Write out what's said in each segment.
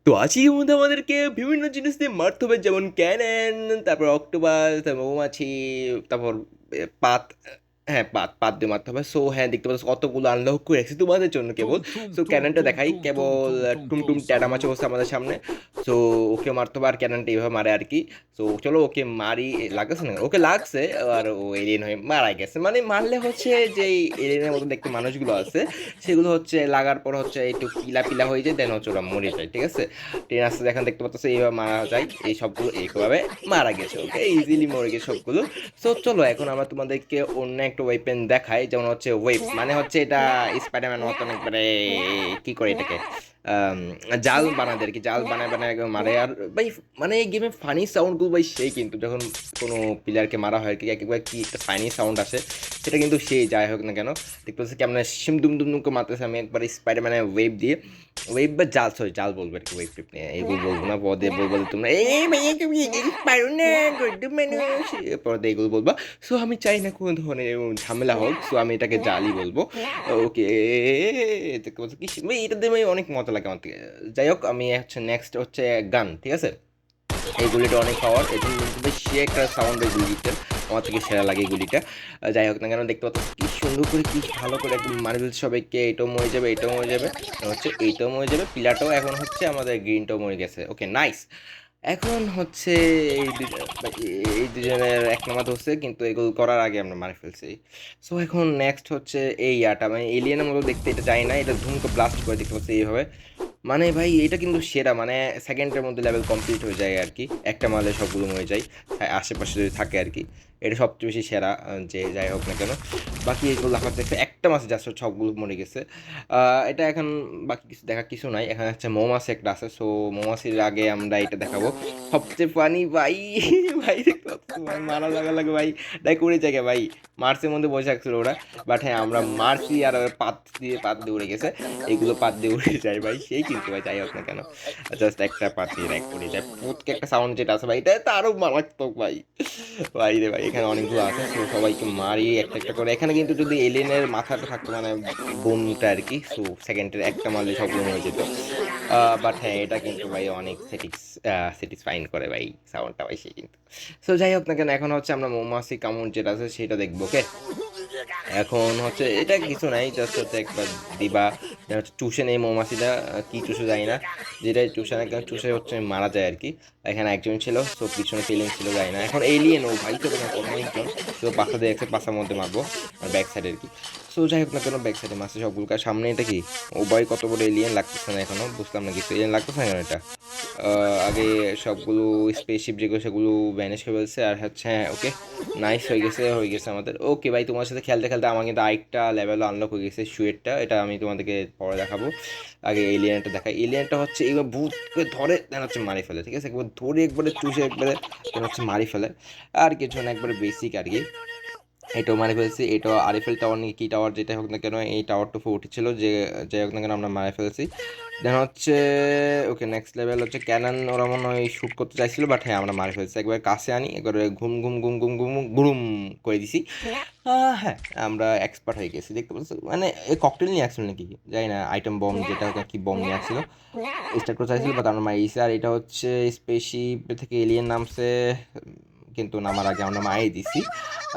তো আজকের মধ্যে আমাদেরকে বিভিন্ন জিনিস দিয়ে মারতে হবে, যেমন ক্যানন, তারপর অক্টোপাস, তারপর মৌমাছি, তারপর পাত। হ্যাঁ, পাত পাত দিয়ে মারতে হবে। সো হ্যাঁ, দেখতে পাচ্ছ কতগুলো আনলক করে রাখছি তোমাদের জন্য কেবল। Tum tum so tum ক্যাননটা tum দেখাই, tum tum কেবল tum tum tum টুমটুম ট্যাডা মাছ বসে আমাদের সামনে। সো ওকে মারতে হবে, আর ক্যাননটা এইভাবে মারে আর কি। সো চলো ওকে মারি। লাগছে না, ওকে লাগছে। আর ও এলিয়েন হয়ে মারা গেছে, মানে মারলে হচ্ছে যে এলিয়েনের মতো দেখতে মানুষগুলো আছে সেগুলো হচ্ছে লাগার পর হচ্ছে একটু পিলা পিলা হয়ে যায়, দেন হচ্ছে ওরা মরে যায়। ঠিক আছে, ট্রেন আসতে এখন দেখতে পাচ্ছ এইভাবে মারা যায়, এই সবগুলো এইভাবে মারা গেছে। ওকে, ইজিলি মরে গেছে সবগুলো। সো চলো এখন আমরা তোমাদেরকে অন্য একটা ওয়েপেন দেখাই, যেমন হচ্ছে ওয়েপ, মানে হচ্ছে এটা স্পাইডারম্যান মতন একবারে কি করে এটাকে আম, জাল বানাতে আর কি, জাল বানায় বানায় একদম মারে। আর ভাই মানে এই গেমে ফানি সাউন্ডগুলো ভাই সেই, কিন্তু যখন কোনো প্লেয়ারকে মারা হয় আর কি, একেবারে কি একটা ফানি সাউন্ড আসে, সেটা কিন্তু সেই যাই হোক না কেন। দেখতে পাচ্ছি কেমন সিম দুম দুম দুম করে মারতেছে। আমি একবার স্পাইডারম্যানের ওয়েব দিয়ে, ওয়েব বা জাল, সরি জাল বলবো আর কি, ওয়েব টিপ নিয়ে এগুলো বলবো না, পদে বলবো যে তোমরা এই ভাইয়া তুমি এগুলো পারো না, গরিব মানুষ, পদে এগুলো বলবা। সো আমি চাই না কোনো ধরনের এরকম ঝামেলা হোক, সো আমি এটাকে জালই বলবো। ওকে, দেখতে পাচ্ছি কি ভাই, এটা দিয়ে ভাই অনেক মজা লাগে আমার থেকে। যাই হোক, আমি হচ্ছে নেক্সট হচ্ছে গান, ঠিক আছে। এই গুলিটা অনেক পাওয়ার, এই জন্য কিন্তু বেশ সে একটা সাউন্ড এই গুলিটার, আমার থেকে সেরা লাগে এই গুলিটা। যাই হোক না কেন, দেখতে পাচ্ছ কি সুন্দর করে, কি ভালো করে একদম মার্বেল সবাইকে, এটাও মরে যাবে, এটাও মরে যাবে, হচ্ছে এইটাও মরে যাবে, পিলাটাও এখন হচ্ছে আমাদের গ্রিনটাও মরে গেছে। Okay nice. এখন হচ্ছে এই দুজনের এক নামা ধরছে, কিন্তু এগুলো করার আগে আমরা মারে ফেলছি। সো এখন নেক্সট হচ্ছে এই ইয়াটা, মানে এলিয়েনের মতো দেখতে, এটা যায় না, এটা ধুমকে ব্লাস্ট করে, দেখতে পাচ্ছি এইভাবে। মানে ভাই এটা কিন্তু সেরা, মানে সেকেন্ডের মধ্যে লেভেল কমপ্লিট হয়ে যায় আর কি, একটা মারলে সবগুলো মরে যায়, আশেপাশে যদি থাকে আর কি। এটা সবচেয়ে বেশি সেরা, যে যাই হোক না কেন। বাকি এগুলো দেখা যাচ্ছে একটা মাসে জাস্ট সবগুলো মরে গেছে। এটা এখন বাকি কিছু দেখার কিছু নাই, এখানে হচ্ছে মৌমাছি একটা আছে। সো মৌমাছির আগে আমরা এটা দেখাবো সবচেয়ে ফানি ভাই। ভাই দেখতে পাচ্ছ ভাই, মারা লাগা লাগে ভাই, তাই করে জায়গা ভাই, মার্চের মধ্যে বসে রাখছিল ওরা। বাট হ্যাঁ, আমরা মারছি আর ওরা পাত দিয়ে উড়ে গেছে। এগুলো পাত দিয়ে উড়ে যায় ভাই, সেই কিন্তু ভাই যাই হোক না কেন, জাস্ট একটা পাত দিয়ে র্যাক করে যায়, প্রত্যেক একটা সাউন্ড যেটা আছে ভাই, এটা তো আরো মারাত্মক ভাই। ভাই রে ভাই, এখানে অনেকগুলো আছে, তো সবাইকে মারি একটা একটা করে। এখানে কিন্তু যদি এলিয়েনের মাথাটা থাকতো, মানে বোনটা আর কি, সো সেকেন্ডের একটা মারলে সবগুলো হয়ে যেত। বাট হ্যাঁ, এটা কিন্তু ভাই অনেক স্যাটিসফাইং করে ভাই সাউন্ডটা ভাই, সে কিন্তু। সো যাই হোক না কেন, এখন হচ্ছে আমরা মৌমাছি কামড় যেটা আছে সেটা দেখবো। ওকে, এখন হচ্ছে এটা কিছু নাই, জাস্ট হচ্ছে একবার দিবা, যেন হচ্ছে চুষে নেই মৌমাছিটা, কি চুষে যায় না, যেটা চুষে না কেন চুষে হচ্ছে মারা যায় আর কি। এখানে একজন ছিল, সো পিছনে ফিলিং ছিল যায় না। এখন এলিয়েন, ও ভাই তো এখানে অনেকজন, তো পাশা দিয়ে একটা পাশার মধ্যে মারবো, আর ব্যাক সাইড আর কি। সো যাই হোক না কেন, ব্যাক সাইডে মারছে সবগুলো, সামনে এটা কি, ও ভাই কত বড় এলিয়েন, লাগতেছে না এখনো, বুঝলাম না কিছু, এলিয়েন লাগতেছে না কেন এটা। আগে সবগুলো স্পেসশিপ যেগুলো সেগুলো ভ্যানিশ করে ফেলছে, আর হচ্ছে ওকে নাইস, হয়ে গেছে আমাদের। ওকে ভাই, তোমার সাথে খেলতে খেলতে আমার কিন্তু আরেকটা লেভেল আনলক হয়ে গেছে, শুয়েরটা, এটা আমি তোমাদেরকে পরে দেখাবো। আগে এলিয়েনটা দেখাই, এলিয়েনটা হচ্ছে এবার ভূত করে ধরে দেন হচ্ছে মারি ফেলে, ঠিক আছে, একবার ধরে একবারে চুষে একবারে দেন হচ্ছে মারি ফেলে। আর কিছু না, একবারে বেসিক আর কি। এটাও মারে ফেলছি, এটাও আরিফেল টাওয়ার নিয়ে কি টাওয়ার যেটা হোক না কেন, এই টাওয়ারটা উপর উঠেছিল, যে যাই হোক না কেন আমরা মারে ফেলছি। দেন হচ্ছে ওকে, নেক্সট লেভেল হচ্ছে ক্যানন, ওরা মনে হয় শ্যুট করতে চাইছিল, বাট হ্যাঁ আমরা মারে ফেলছি, একবার কাছে আনি, একবারে ঘুম ঘুম ঘুম ঘুম ঘুম গুরুম করে দিছি। হ্যাঁ, আমরা এক্সপার্ট হয়ে গেছি, দেখতে পাচ্ছি। মানে এই ককটেল নিয়ে আসছিল নাকি জানি না, আইটেম বম যেটা হোক, কি বম নিয়ে আসছিল, স্টার্ট করতে চাইছিল, বাট আমরা মারিয়েছি। আর এটা হচ্ছে স্পেসশিপ থেকে এলিয়েন নামছে, কিন্তু নামার আগে আমরা মারিয়ে দিছি।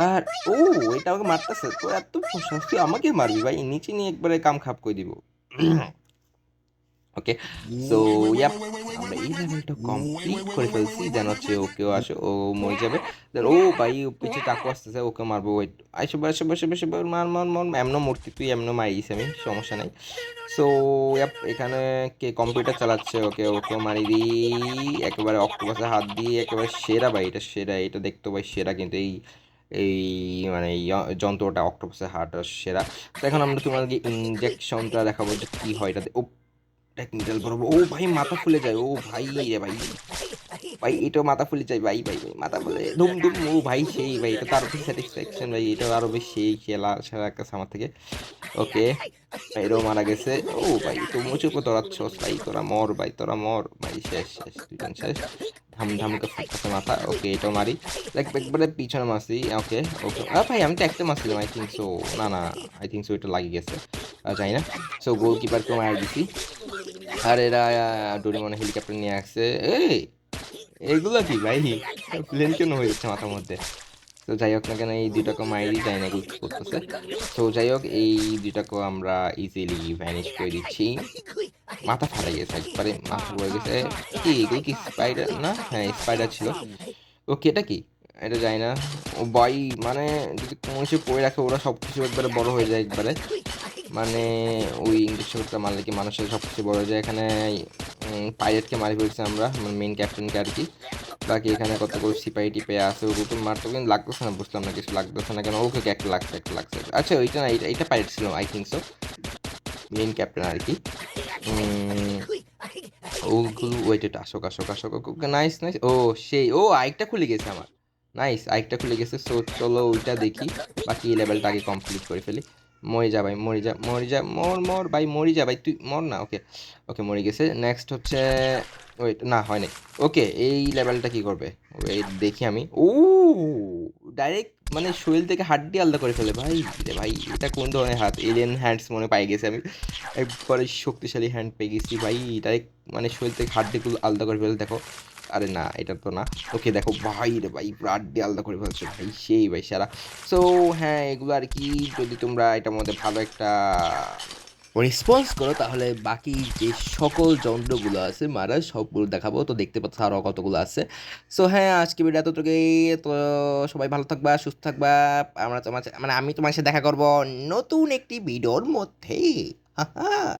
আর ও, এটা আমাকে মারতেছে তো, এত সাহস তুই আমাকে মারবি ভাই, নিচে নিয়ে একবারে কাম খাপ করে দিব। ওকে, সো ইয়াপ, আমরা এই লেভেলটা কমপ্লিট করে ফেলছি। দেন হচ্ছে ওকেও আসে, ও মরে যাবে। দেন ও ভাই, ও পিছে চাকু আসতেছে, ওকে মারবো, ওয়েট, আইসো বসে বসে বসে মার মার মার, এমন মূর্তি তুই এমন মারিস, আমি সমস্যা নাই। সো ইয়াপ, এখানে কে কম্পিউটার চালাচ্ছে, ওকে ওকেও মারি দিই, একেবারে অক্টোপাসে হাত দিয়ে, একেবারে সেরা ভাই, এটা সেরা, এটা দেখতে ভাই সেরা, কিন্তু এই এই মানে এই যন্ত্রটা অক্টোপাসের হার্ট সেরা। তো এখন আমরা তোমাদেরকে ইনজেকশনটা দেখাবো যে কি হয় এটাতে। ও টেকনিক্যাল করবো, ও ভাই মাথা ফুলে যায়, ও ভাই রে ভাই, ভাই এটাও মাথা ফুলে যায় ভাই, ভাই ভাই মাথা ফুলে ধুম ধুম, ও ভাই সেই ভাই, এটা তো আরো বেশি স্যাটিসফ্যাকশন ভাই, এটা আরো বেশি সেই খেলা সেরা কাছে আমার থেকে। ওকে, এটাও মারা গেছে। ও ভাই, তো মুচুকে দৌড়াচ্ছস ভাই, তোরা মর ভাই, তোরা মর ভাই, শেষ শেষ, দুজন শেষ, ধাম ধাম করে ফুটতেছে মাথা। ওকে, এটাও মারি, লাইক একবারে পিছনে মারছি। ওকে ওকে, ভাই আমি তো একটা মারছিলাম, আই থিঙ্ক সো, না না, আই থিঙ্ক সো এটা লাগিয়ে গেছে, জানি না। সো গোলকিপারকেও মারা দিছি। আর এরা ডোরেমন হেলিকপ্টার নিয়ে আসছে। এই এগুলো কি ভাই, প্লেন কেন হয়ে যাচ্ছে মাথার মধ্যে? তো যাই হোক না কেন, এই দুটাকে মাইরি যায় না, এগুলো কি করতেছে? তো যাই হোক, এই দুটাকে আমরা ইজিলি ভ্যানিশ করে দিচ্ছি। মাথা ফাটাই গেছে একবারে, মাথা পড়ে গেছে। কি এগুলো কি স্পাইডার না? হ্যাঁ স্পাইডার ছিল। ওকে এটা কি? এটা যায় না। ও ভাই, মানে যদি কোনো কিছু পড়ে রাখে ওরা সব কিছু একবারে বড় হয়ে যায় একবারে। মানে ওই ইংলিশটা মারলে কি মানুষের সব কিছু বড় হয়ে যায়। এখানে পাইরেটকে মারি ফেলছি আমরা, মানে মেইন ক্যাপ্টেনকে আর কি। বাকি এখানে কতগুলো সিপাহি টিপে আছে, ওগুলো তো মারতে কিন্তু লাগতেছে না, বুঝলাম না কিছু লাগতেছে না কেন। ওকে একটা লাগছে, একটা লাগছে। আচ্ছা ওইটা না, এইটা পাইরেট ছিল I think so, main captain আর কি। ওগুলো ওয়েট, এটা আসক আসক আসক। Okay nice nice. ও সেই, ও আরেকটা খুলে গেছে আমার। নাইস, আরেকটা খুলে গেছে। সো চলো ওইটা দেখি, বাকি এই লেভেলটা আগে কমপ্লিট করে ফেলি। মরে যা ভাই, মরে যা, মরে যা, মর মর ভাই, মরি যা ভাই, তুই মর না। ওকে ওকে, মরে গেছে। নেক্সট হচ্ছে, ওয়েট না হয় নাই। ওকে এই লেভেলটা কি করবে, ওয়েট দেখি আমি। ও ডাইরেক্ট মানে শরীর থেকে হাড্ডি আলাদা করে ফেলে ভাই। রে ভাই, এটা কোন ধরনের হাত? এলিয়েন হ্যান্ডস মনে পাই গেছে আমি, একবারে শক্তিশালী হ্যান্ড পেয়ে গেছি ভাই। ডাইরেক্ট মানে শরীর থেকে হাড্ডিগুলো আলাদা করে ফেলে, দেখো। আরে না, এটা তো না। ওকে দেখো ভাই, রে ভাই পুরো হাড্ডি আলাদা করে ফেলছে ভাই, সেই ভাই সারা। সো হ্যাঁ, এগুলো আর কি। যদি তোমরা এটার মধ্যে ভালো একটা রেসপন্স করো, তাহলে বাকি যে সকল যন্ত্রগুলো আছে মারা সবগুলো দেখাবো। তো দেখতে পাচ্ছ আরও কতগুলো আছে। সো হ্যাঁ, আজকে ভিডিও এতটুকুই। তো সবাই ভালো থাকবা, সুস্থ থাকবা। আমরা তোমার মানে আমি তোমার সাথে দেখা করবো নতুন একটি ভিডিওর মধ্যে।